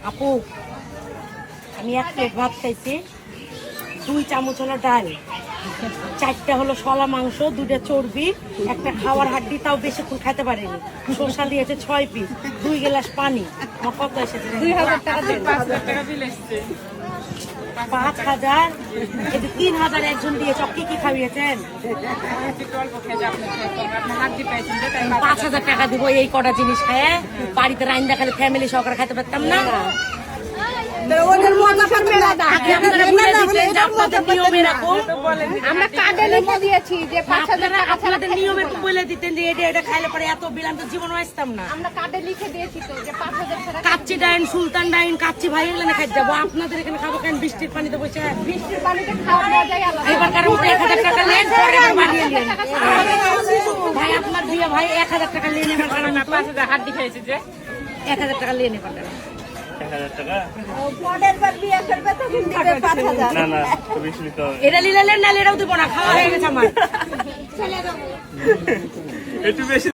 আপু আমি 1 প্লেট ভাত খাইছি, 2 চামচ হলো ডাল, 4টা হলো শলা মাংস, 2টা চর্বি, একটা খাওয়ার হাড্ডি, তাও বেশিক্ষণ খাইতে পারিনি। শসা দিয়েছে 6 পিস, 2 গ্লাস পানি। আমার কত এসেছে? 2000 টাকা দিয়ে 5000 টাকা বিল এসছে। 5000, এই যে 3000 একজন দিয়েছে। কি কি খাইয়েছেন? অল্প খেয়ে আপনি হাত দিয়ে পাইছেন যে তাই 5000 টাকা দিব এই কটা জিনিস খায়? বাড়িতে রান্না খালি ফ্যামিলি সহকারে খাইতে পারতাম না? আমরা কার্ডে লিখে দিয়েছি যে 5000 টাকা ছাড়া আপনাদের নিয়মে বলে দিতেন যে এটা এটা খাইলে পরে এত বিল, আমি তো জীবন আসতাম না। আমরা কার্ডে লিখে দিয়েছি তো যে 5000 ছাড়া কাচ্চি ডাইন, সুলতান ডাইন, কাচ্চি ভাই এগুলো খাই যাবো। আপনাদের এখানে খাবো কেন? বৃষ্টির পানিতে বসে। বৃষ্টির পানিতে খাওয়া মজাই আলাদা। এবার কারণ 1000 টাকা নেন, পরে আবার বাড়িয়ে নেন। ভাই আপনার বিয়ে ভাই 1000 টাকা নিয়ে নেবার কারণ 5000 হাত দিয়ে খেয়েছি যে 1000 টাকা নিয়ে নেবার কারণ 1000 টাকা? পরের বার বিয়ে করবে তখন দিবে 5000। না না, তো বেশি নিতে হবে। এটা লিলে নেন, না এটাও দিব না, খাওয়া হয়ে গেছে আমার। একটু বেশি